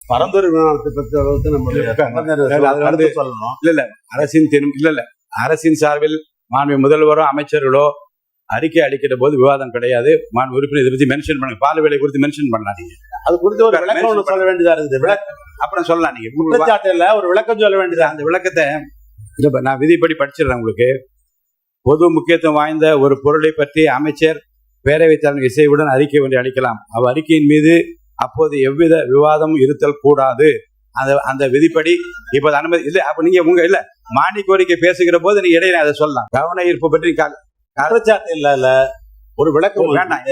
பரந்தூர் விமானத்தை பற்றி அளவுக்கு நம்ம சொல்லணும். இல்ல அரசின் சார்பில் மாண்பு முதல்வரோ அமைச்சர்களோ அறிக்கை அளிக்கிற போது விவாதம் கிடையாது. மாண்பு உறுப்பினர் இதை பத்தி மென்ஷன் பண்ணுங்க. பால் விலை குறித்து மென்ஷன் பண்ணாதீங்க. அது குறித்து ஒரு விளக்கம் ஒன்று சொல்ல வேண்டியதா இருக்குது. அப்புறம் சொல்லலாம். நீங்க குற்றச்சாட்டுல ஒரு விளக்கம் சொல்ல வேண்டியது. அந்த விளக்கத்தை நான் விதிப்படி படிச்சிடறேன் உங்களுக்கு. பொது முக்கியத்துவம் வாய்ந்த ஒரு பொருளை பற்றி அமைச்சர் பேரவைத் தலைவர் இசைவுடன் அறிக்கை ஒன்றை அளிக்கலாம். அறிக்கையின் மீது அப்போது எவ்வித விவாதமும் இருத்தல் கூடாது. அந்த விதிப்படி இப்ப அனுமதி இல்லை. அப்ப நீங்க உங்க இல்ல மானிய கோரிக்கை பேசுகிற போது நீங்க இடையில அதை சொல்லலாம். கவன ஈர்ப்பு பற்றி குற்றச்சாட்டு இல்ல ஒரு விளக்கம் வேண்டாம்.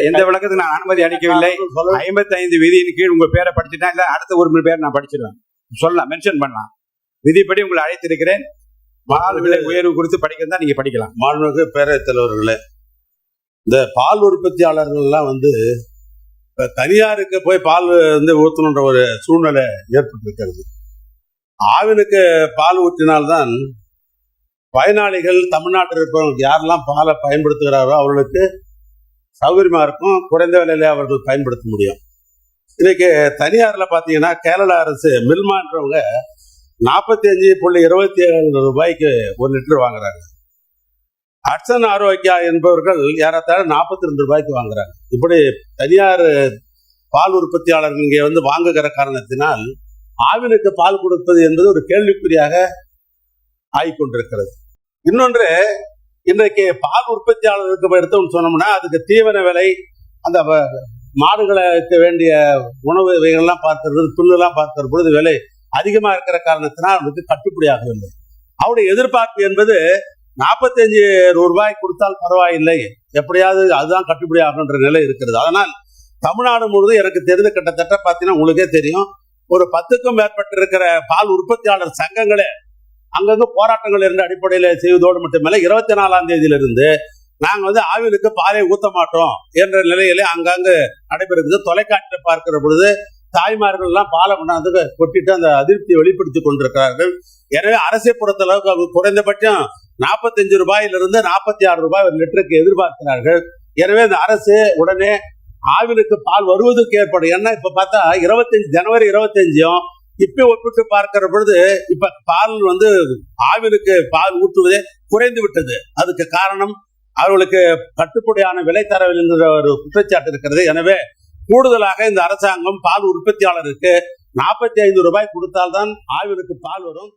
எந்த விளக்கத்துக்கு நான் அனுமதி அளிக்கவில்லை. 55 விதியின் கீழ் உங்க பேரை படிச்சுட்டா இல்ல அடுத்த ஒரு பேர் நான் படிச்சிருவேன். சொல்லலாம், மென்ஷன் பண்ணலாம். விதிப்படி உங்களை அழைத்திருக்கிறேன். பால் விலை உயர்வு குறித்து படிக்கிறதா நீங்க படிக்கலாம். மாண்புமிகு பேரவைத் தலைவர்களே, இந்த பால் உற்பத்தியாளர்கள் எல்லாம் தனியாருக்கு போய் பால் ஊற்றணுன்ற ஒரு சூழ்நிலை ஏற்பட்டு இருக்கிறது. ஆவினுக்கு பால் ஊற்றினால்தான் பயனாளிகள் தமிழ்நாட்டில் இருப்பவங்க யாரெல்லாம் பாலை பயன்படுத்துகிறாரோ அவர்களுக்கு சௌகரியமா இருக்கும். குறைந்த விலையில அவர்கள் பயன்படுத்த முடியும். இன்னைக்கு தனியார்ல பாத்தீங்கன்னா கேரள அரசு மில்மான்றவங்க 45.27 ரூபாய்க்கு 1 லிட்டர் வாங்குறாங்க. அட்சன் ஆரோக்கியா என்பவர்கள் ஏறத்தாழ 42 ரூபாய்க்கு வாங்குறாங்க. இப்படி தனியார் பால் உற்பத்தியாளர்கள் இங்கே வாங்குகிற காரணத்தினால் ஆவினுக்கு பால் கொடுப்பது என்பது ஒரு கேள்விக்குறியாக ஆகிக்கொண்டிருக்கிறது. இன்னொன்று, இன்றைக்கு பால் உற்பத்தியாளருக்கு எடுத்தோம்னு சொன்னோம்னா அதுக்கு தீவன விலை, அந்த மாடுகளுக்கு வேண்டிய உணவு வகைகள்லாம் பார்க்கிறது, புல்லுலாம் பார்க்கிற பொழுது விலை அதிகமா இருக்கிற காரணத்தினால் அவனுக்கு கட்டுப்படியாகவில்லை. அவருடைய எதிர்பார்ப்பு என்பது 45 ரூபாய் கொடுத்தால் பரவாயில்லை, எப்படியாவது அதுதான் கட்டுப்படி ஆகுன்ற நிலை இருக்கிறது. அதனால் தமிழ்நாடு முழுவதும் எனக்கு தெரிந்த கிட்டத்தட்ட பார்த்தீங்கன்னா உங்களுக்கே தெரியும், ஒரு 10க்கும் மேற்பட்ட இருக்கிற பால் உற்பத்தியாளர் சங்கங்களே அங்கங்க போராட்டங்கள் இருந்த அடிப்படையில் செய்வதோடு மட்டுமல்ல 24ஆம் தேதியிலிருந்து நாங்கள் ஆவினுக்கு பாலை ஊற்ற மாட்டோம் என்ற நிலையிலே அங்கங்கு நடைபெறுகிறது. தொலைக்காட்சியில் பார்க்கிற பொழுது தாய்மார்கள் எல்லாம் பாலை கொண்டாந்து கொட்டிட்டு அந்த அதிருப்தியை வெளிப்படுத்திக் கொண்டிருக்கிறார்கள். எனவே அரசை பொறுத்தளவுக்கு அவங்க குறைந்தபட்சம் 45 ரூபாயிலிருந்து 46 ரூபாய் ஒரு லிட்டருக்கு எதிர்பார்க்கிறார்கள். எனவே இந்த அரசு உடனே ஆவினுக்கு பால் வருவதற்கு ஏற்படும். ஏன்னா இப்ப பார்த்தா ஜனவரி 25 இப்ப ஒப்பிட்டு பார்க்கிற பொழுது இப்ப பால் ஆவினுக்கு பால் ஊற்றுவதே குறைந்து விட்டது. அதுக்கு காரணம் அவர்களுக்கு கட்டுப்படியான விலை தரவில்லை என்கிற ஒரு குற்றச்சாட்டு இருக்கிறது. எனவே கூடுதலாக இந்த அரசாங்கம் பால் உற்பத்தியாளருக்கு 45 ரூபாய் கொடுத்தால்தான் ஆவினுக்கு பால் வரும்.